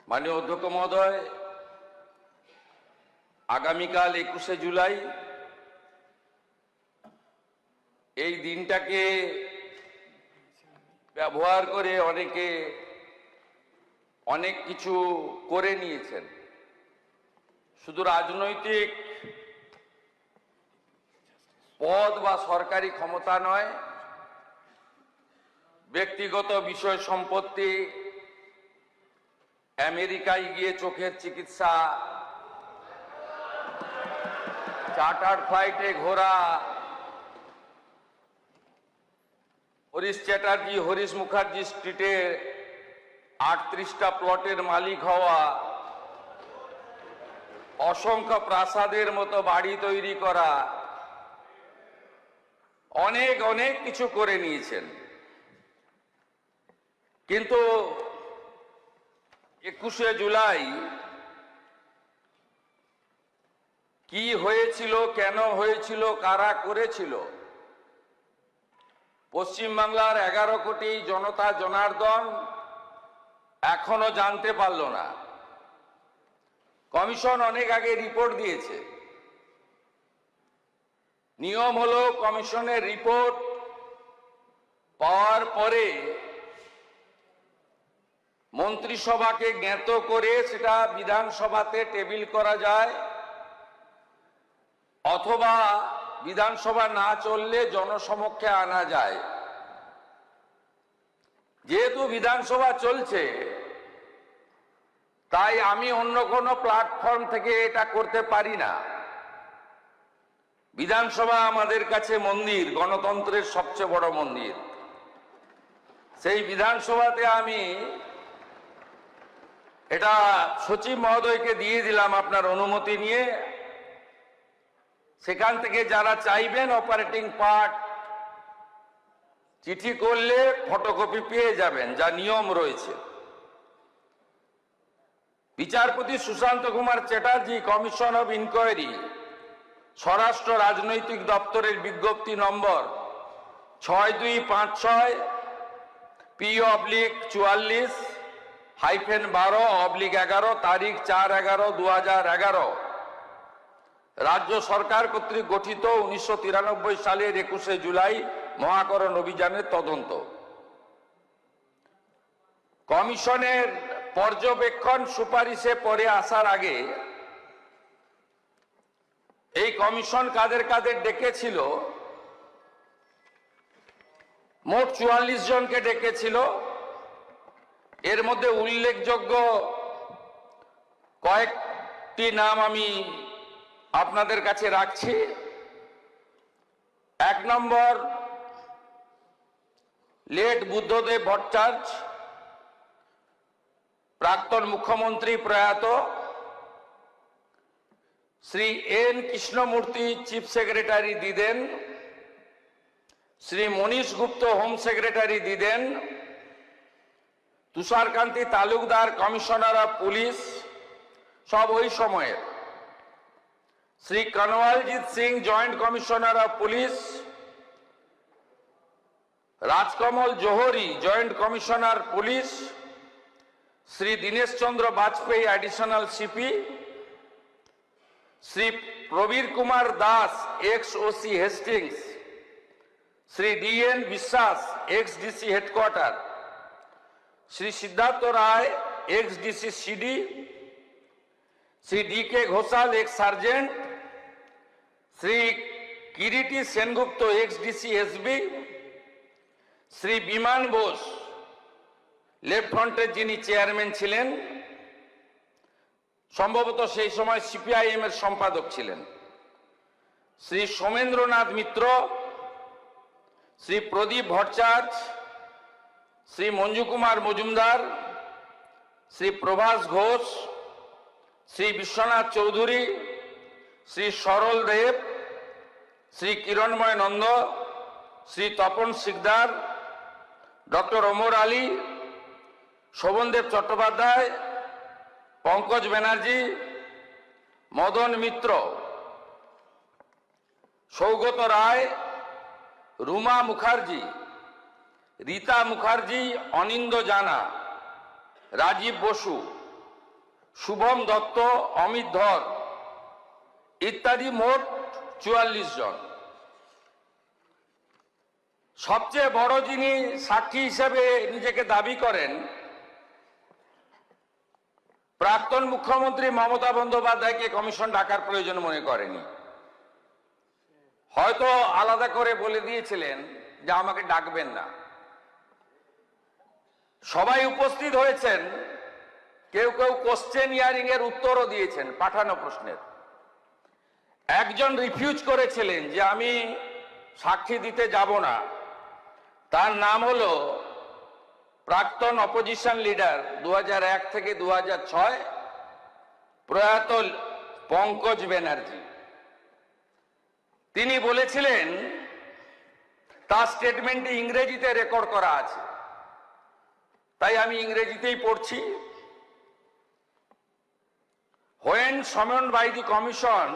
মাননীয় অধ্যক্ষ মহোদয়, আগামীকাল 21শে জুলাই এই দিনটাকে ব্যবহার করে অনেকে অনেক কিছু করে নিয়েছেন। শুধু রাজনৈতিক পদ বা সরকারি ক্ষমতা নয়, ব্যক্তিগত বিষয় সম্পত্তি, আমেরিকায় গিয়ে চোখের চিকিৎসা, চার্টার ফ্লাইটে ঘোরা, হরিশ চ্যাটার্জি হরিশ মুখার্জি স্ট্রিটে 38টা প্লটের মালিক হওয়া, অসংখ্য প্রাসাদের মতো বাড়ি তৈরি করা, অনেক অনেক কিছু করে নিয়েছেন। কিন্তু 21শে জুলাই কি হয়েছিল, কেন হয়েছিল, কারা করেছিল, পশ্চিমবাংলার 11 কোটি জনতা জনার্দন এখনো জানতে পারল না। কমিশন অনেক আগে রিপোর্ট দিয়েছে। নিয়ম হলো কমিশনের রিপোর্ট পাওয়ার পরে মন্ত্রিসভাকে জ্ঞাত করে সেটা বিধানসভাতে টেবিল করা যায়, অথবা বিধানসভা না চললে জনসমক্ষে আনা যায়। যেহেতু বিধানসভা চলছে, তাই আমি অন্য কোনো প্ল্যাটফর্ম থেকে এটা করতে পারি না। বিধানসভা আমাদের কাছে মন্দির, গণতন্ত্রের সবচেয়ে বড় মন্দির। সেই বিধানসভাতে আমি এটা সচিব মহোদয়কে দিয়ে দিলাম আপনার অনুমতি নিয়ে। সেখান থেকে যারা চাইবেন অপারেটিং পার্ট চিঠি করলে ফটোকপি পেয়ে যাবেন, যা নিয়ম রয়েছে। বিচারপতি Sushanta Kumar Chatterjee commission of inquiry, স্বরাষ্ট্র রাজনৈতিক দপ্তরের বিজ্ঞপ্তি নম্বর 6256 P/44/12/11 তারিখ 4/11/2011 রাজ্য সরকার কর্তৃক গঠিত 1993 সালের 21শে জুলাই মহাকরণ অভিযানের তদন্ত। কমিশনের পর্যবেক্ষণ সুপারিশে পরে আসার আগে এই কমিশন কাদের কাদের ডেকেছিল, মোট 44 জনকে ডেকেছিল। এর মধ্যে উল্লেখযোগ্য কয়েকটি নাম আমি আপনাদের কাছে রাখছি। 1 নম্বর, লেট বুদ্ধদেব ভট্টাচার্য, প্রাক্তন মুখ্যমন্ত্রী প্রয়াত। Shri N Krishnamurthy chief secretary দিদেন, শ্রী মনীষ গুপ্ত হোম সেক্রেটারি দিদেন, Tusharkanti Talukdar commissioner of police, সব ওই সময়ের। Shri Kanwaljit Singh joint commissioner of police, Rajkamal Johri joint commissioner police, Shri Dinesh Chandra Bajpai additional CP, Shri Prabir Kumar Das ex OC Hastings, Shri DN Biswas ex DC headquarter, Shri Siddhartha Roy ex DC CD, Shri DK Ghoshal ex sergeant, Shri Kiriti Sengupta x DC SB, Shri বিমান Bose left ফ্রন্টের যিনি chairman ছিলেন, সম্ভবত সেই সময় সিপিআইএম এর সম্পাদক ছিলেন, শ্রী সোমেন্দ্রনাথ মিত্র, শ্রী প্রদীপ ভট্টাচার্য, শ্রী মঞ্জু কুমার মজুমদার, শ্রী প্রভাস ঘোষ, শ্রী বিশ্বনাথ চৌধুরী, শ্রী সরল দেব, শ্রী কিরণময় নন্দ, শ্রী তপন সিকদার, ডক্টর ওমর আলী, শোভনদেব চট্টোপাধ্যায়, পঙ্কজ ব্যানার্জি, মদন মিত্র, সৌগত রায়, রুমা মুখার্জি, রীতা মুখার্জি, অনিন্দ জানা, রাজীব বসু, শুভম দত্ত, অমিত ধর ইত্যাদি মোট 44 জন। সবচেয়ে বড় যিনি সাক্ষী হিসেবে নিজেকে দাবি করেন, প্রাক্তন মুখ্যমন্ত্রী মমতা বন্দ্যোপাধ্যায়কে কমিশন ডাকার প্রয়োজন মনে করেনি। হয়তো আলাদা করে বলে দিয়েছিলেন যে আমাকে ডাকবেন না। সবাই উপস্থিত হয়েছেন, কেউ কেউ কোশ্চেন হিয়ারিং এর উত্তরও দিয়েছেন পাঠানো প্রশ্নের। একজন রিফিউজ করেছিলেন যে আমি সাক্ষী দিতে যাব না, তার নাম হলো প্রাক্তন অপোজিশন লিডার 2001 থেকে 2006 প্রয়াত পঙ্কজ ব্যানার্জি। তিনি বলেছিলেন, তার স্টেটমেন্টে ইংরেজিতে রেকর্ড করা আছে, তাই আমি ইংরেজিতেই পড়ছি। When summoned by the commission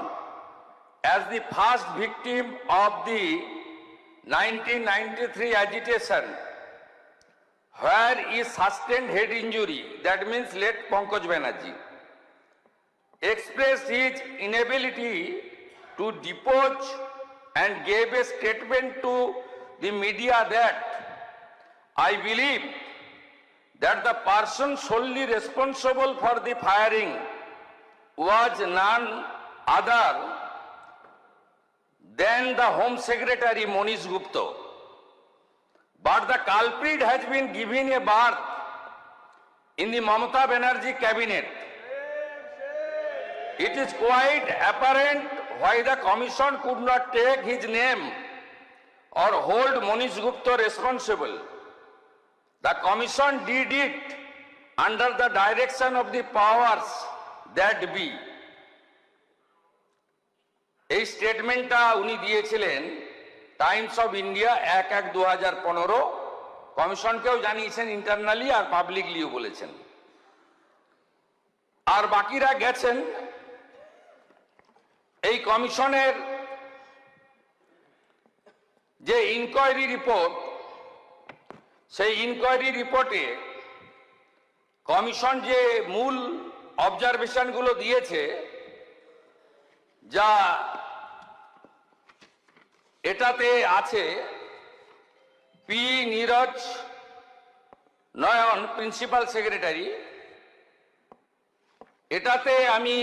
as the first victim of the 1993 agitation, where he sustained head injury, that means late Pankaj Banerjee, expressed his inability to depose and gave a statement to the media that I believe that the person solely responsible for the firing was none other than the Home Secretary Monish Gupta. But the culprit has been given a berth in the Mamata Banerjee cabinet. It is quite apparent why the commission could not take his name or hold Monish Gupta responsible. The commission did it under the direction of the powers that be. এই স্টেটমেন্টটা উনি দিয়েছিলেন Times of India 1/1/2015, কমিশনকেও জানিয়েছেন internally আর পাবলিকলিও বলেছেন। আর বাকিরা গেছেন। এই কমিশনের যে ইনকোয়ারি রিপোর্ট, সেই ইনকোয়ারি রিপোর্টে কমিশন যে মূল অবজারভেশনগুলো দিয়েছে, যা এটাতে আছে, পি নীরজ নয়ন, প্রিন্সিপাল সেক্রেটারি, এটাতে আমি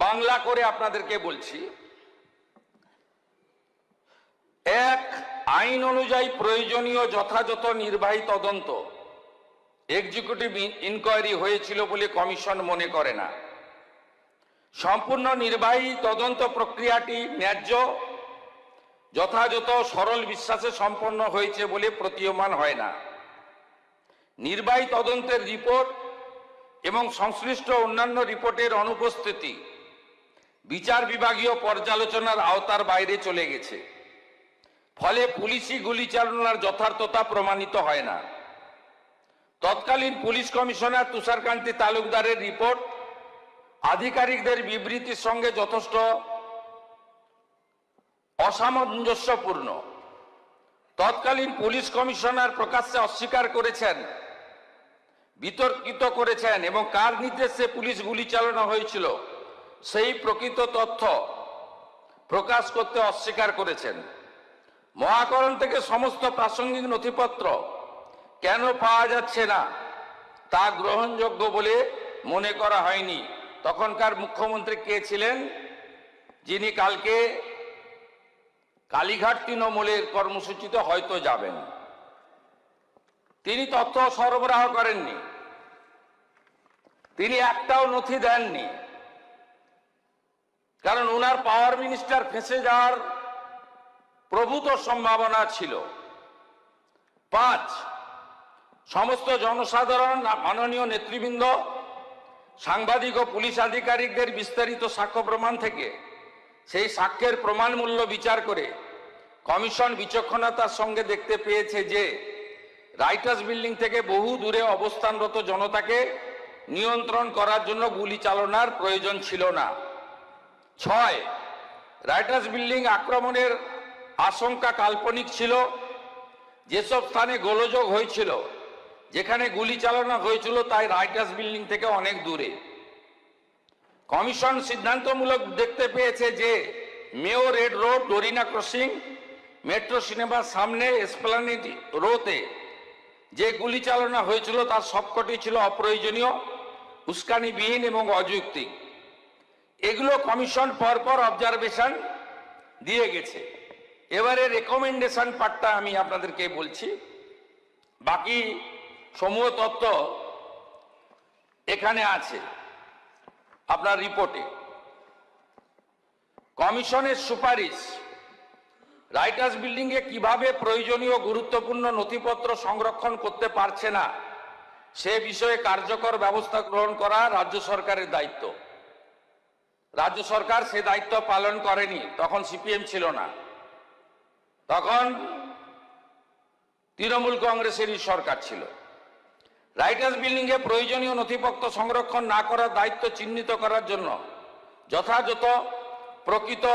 বাংলা করে আপনাদেরকে বলছি। এক, আইন অনুযায়ী প্রয়োজনীয় যথাযথ নির্বাহী তদন্ত এক্সিকিউটিভ ইনকোয়ারি হয়েছিল বলে কমিশন মনে করে না। সম্পূর্ণ নির্বাহী তদন্ত প্রক্রিয়াটি ন্যায্য, যথাযথ, সরল বিশ্বাসে সম্পন্ন হয়েছে বলে প্রতীয়মান হয় না। নির্বাহী তদন্তের রিপোর্ট এবং সংশ্লিষ্ট অন্যান্য রিপোর্টের অনুপস্থিতি বিচার বিভাগীয় পর্যালোচনার আওতার বাইরে চলে গেছে। ফলে পুলিশি গুলি চালনার যথার্থতা প্রমাণিত হয় না। তৎকালীন পুলিশ কমিশনার তুষারকান্তি তালুকদারের রিপোর্ট আধিকারিকদের বিবৃতির সঙ্গে যথেষ্ট অসামঞ্জস্যপূর্ণ। তৎকালীন পুলিশ কমিশনার প্রকাশ্যে অস্বীকার করেছেন, বিতর্কিত করেছেন এবং কার নির্দেশে পুলিশ গুলি চালানো হয়েছিল সেই প্রকৃত তথ্য প্রকাশ করতে অস্বীকার করেছেন। মহাকরণ থেকে সমস্ত প্রাসঙ্গিক নথিপত্র কেন পাওয়া যাচ্ছে না তা গ্রহণযোগ্য বলে মনে করা হয়নি। তখনকার মুখ্যমন্ত্রী কে ছিলেন, যিনি কালকে কালীঘাট তৃণমূলের কর্মসূচিতে হয়তো যাবেন। তিনি তথ্য সরবরাহ করেননি, তিনি একটাও নথি দেননি, কারণ ওনার পাওয়ার মিনিস্টার ফেঁসে যাওয়ার প্রভূত সম্ভাবনা ছিল। 5, সমস্ত জনসাধারণ, মাননীয় নেতৃবৃন্দ, সাংবাদিক ও পুলিশ আধিকারিকদের বিস্তারিত সাক্ষ্য প্রমাণ থেকে সেই সাক্ষ্যের প্রমাণ মূল্য বিচার করে কমিশন বিচক্ষণতার সঙ্গে দেখতে পেয়েছে যে রাইটার্স বিল্ডিং থেকে বহু দূরে অবস্থানরত জনতাকে নিয়ন্ত্রণ করার জন্য গুলি চালনার প্রয়োজন ছিল না। 6, রাইটার্স বিল্ডিং আক্রমণের আশঙ্কা কাল্পনিক ছিল। যেসব স্থানে গোলযোগ হয়েছিল, যেখানে গুলি চালানো হয়েছিল, তাই রাইটার্স বিল্ডিং থেকে অনেক দূরে। কমিশন সিদ্ধান্তমূলক দেখতে পেয়েছে যে Mayo Red Road, Dorina crossing, metro সিনেমার সামনে এসপ্লানেড রোতে যে গুলি চালনা হয়েছিল তার সবকটি ছিল অপ্রয়োজনীয়, উস্কানিবিহীন এবং অযৌক্তিক। এগুলো কমিশন পরপর অবজারভেশন দিয়ে গেছে। এবারে রেকমেন্ডেশন পার্টটা আমি আপনাদেরকে বলছি, বাকি সমূহ তথ্য এখানে আছে আপনার রিপোর্টে। কমিশনের সুপারিশ, রাইটার্স বিল্ডিং এ কিভাবে প্রয়োজনীয় গুরুত্বপূর্ণ নথিপত্র সংরক্ষণ করতে পারছে না সে বিষয়ে কার্যকর ব্যবস্থা গ্রহণ করা রাজ্য সরকারের দায়িত্ব। রাজ্য সরকার সে দায়িত্ব পালন করেনি, তখন সিপিএম ছিল না, তখন তৃণমূল কংগ্রেসেরই সরকার ছিল। রাইটার্স বিল্ডিং এ প্রয়োজনীয় নথিপত্র সংরক্ষণ না করার দায়িত্ব চিহ্নিত করার জন্য যথাযথ প্রকৃত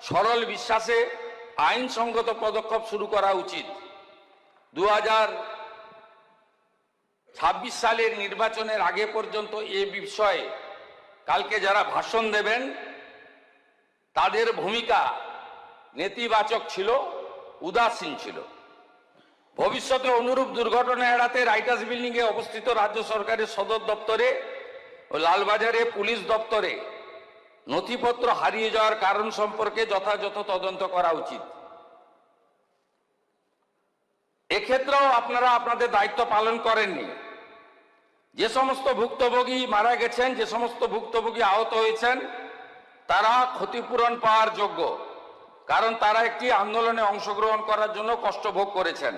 সরল বিশ্বাসে আইনসঙ্গত পদক্ষেপ শুরু করা উচিত। 2026 সালের নির্বাচনের আগে পর্যন্ত এ বিষয়ে কালকে যারা ভাষণ দেবেন তাদের ভূমিকা নেতিবাচক ছিল, উদাসীন ছিল। ভবিষ্যতে অনুরূপ দুর্ঘটনা এড়াতে রাইটার্স বিল্ডিং এ অবস্থিত রাজ্য সরকারের সদর দপ্তরে ও লালবাজারে পুলিশ দপ্তরে নথিপত্র হারিয়ে যাওয়ার কারণ সম্পর্কে যথাযথ তদন্ত করা উচিত। এক্ষেত্রেও আপনারা আপনাদের দায়িত্ব পালন করেননি। যে সমস্ত ভুক্তভোগী মারা গেছেন, যে সমস্ত ভুক্তভোগী আহত হয়েছেন, তারা ক্ষতিপূরণ পাওয়ার যোগ্য, কারণ তারা একটি আন্দোলনে অংশগ্রহণ করার জন্য কষ্ট ভোগ করেছেন।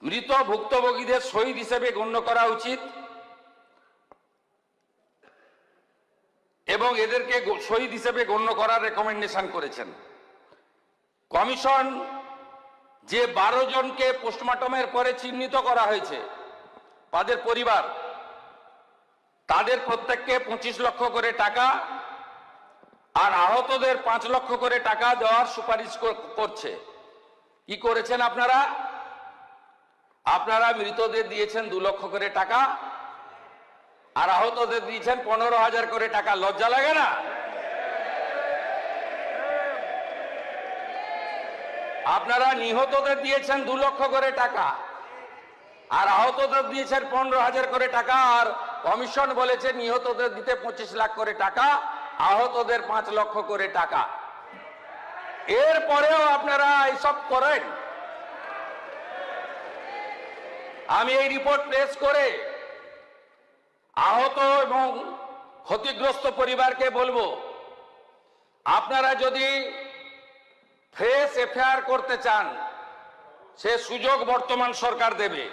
মৃত ভুক্তভোগীদের শহীদ হিসেবে গণ্য করা উচিত এবং এদেরকে শহীদ হিসেবে গণ্য করার রেকমেন্ডেশন করেছেন। কমিশন যে 12 জনকে পোস্টমর্টমের পরে চিহ্নিত করা হয়েছে তাদের পরিবার, তাদের প্রত্যেককে 25 লক্ষ করে টাকা আর আহতদের 5 লক্ষ করে টাকা দেওয়ার সুপারিশ করছে। কি করেছেন আপনারা? আপনারা মৃতদের দিয়েছেন 2 লক্ষ করে টাকা আর আহতদের দিয়েছেন 15,000 করে টাকা। লজ্জা লাগে না? আপনারা নিহতদের দিয়েছেন 2 লক্ষ করে টাকা আর আহতদের দিয়েছেন 15,000 করে টাকা, আর কমিশন বলেছে নিহতদের দিতে 25 লাখ করে টাকা, আহতদের 5 লক্ষ করে টাকা। এরপরেও আপনারা এইসব করেন। আমি এই রিপোর্ট পেশ করে আহত এবং ক্ষতিগ্রস্ত পরিবারকে বলবো, আপনারা যদি ফ্রেশ এফআইআর করতে চান সে সুযোগ বর্তমান সরকার দেবে।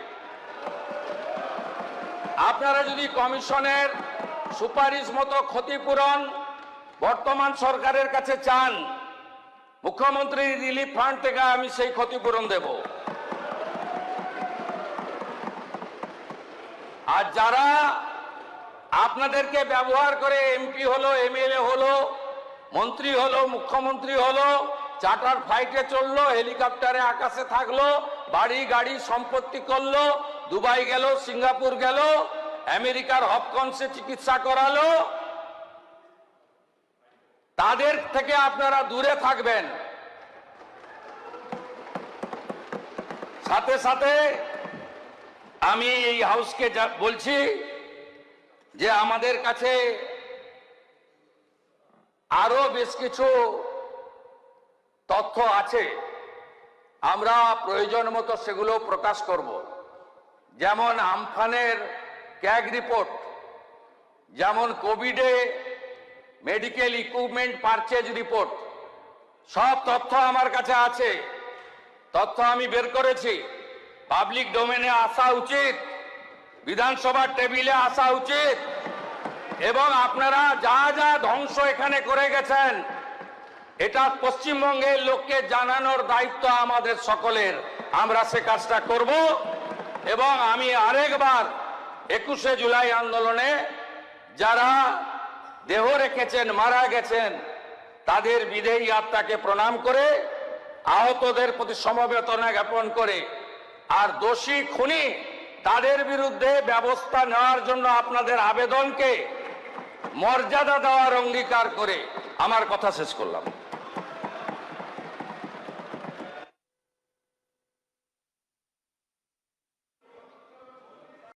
আপনারা যদি কমিশনের সুপারিশ মতো ক্ষতিপূরণ বর্তমান সরকারের কাছে চান, মুখ্যমন্ত্রী রিলিফ ফান্ড থেকে আমি সেই ক্ষতিপূরণ দেব। আর যারা আপনাদেরকে ব্যবহার করে এমপি হলো, এমএলএ হলো, মন্ত্রী হলো, মুখ্যমন্ত্রী হলো, চার্টার ফ্লাইটে চললো, হেলিকপ্টারে আকাশে থাকলো, বাড়ি গাড়ি সম্পত্তি করলো, দুবাই গেল, সিঙ্গাপুর গেল, আমেরিকার হপকন্সে চিকিৎসা করালো, তাদের থেকে আপনারা দূরে থাকবেন। সাথে সাথে আমি এই হাউসকে বলছি যে আমাদের কাছে আরো বেশ কিছু তথ্য আছে, আমরা প্রয়োজন মতো সেগুলো প্রকাশ করব। যেমন আমফানের ক্যাগ রিপোর্ট, যেমন কোভিডে মেডিকেল ইকুইপমেন্ট পারচেজ রিপোর্ট, সব তথ্য আমার কাছে আছে। তথ্য আমি বের করেছি, পাবলিক ডোমেনে আসা উচিত, বিধানসভার টেবিলে আসা উচিত, এবং আপনারা যা যা ধ্বংস এখানে করে গেছেন এটা পশ্চিমবঙ্গের লোককে জানানোর দায়িত্ব আমাদের সকলের। আমরা সে কাজটা করব এবং আমি আরেকবার 21শে জুলাই আন্দোলনে যারা দেহ রেখেছেন, মারা গেছেন, তাদের বিদেহী আত্মাকে প্রণাম করে, আহতদের প্রতি সমবেদনা জ্ঞাপন করে, আর দোষী খুনি তাদের বিরুদ্ধে ব্যবস্থা নেওয়ার জন্য আপনাদের আবেদনকে মর্যাদা দেওয়ার অঙ্গীকার করে আমার কথা শেষ করলাম।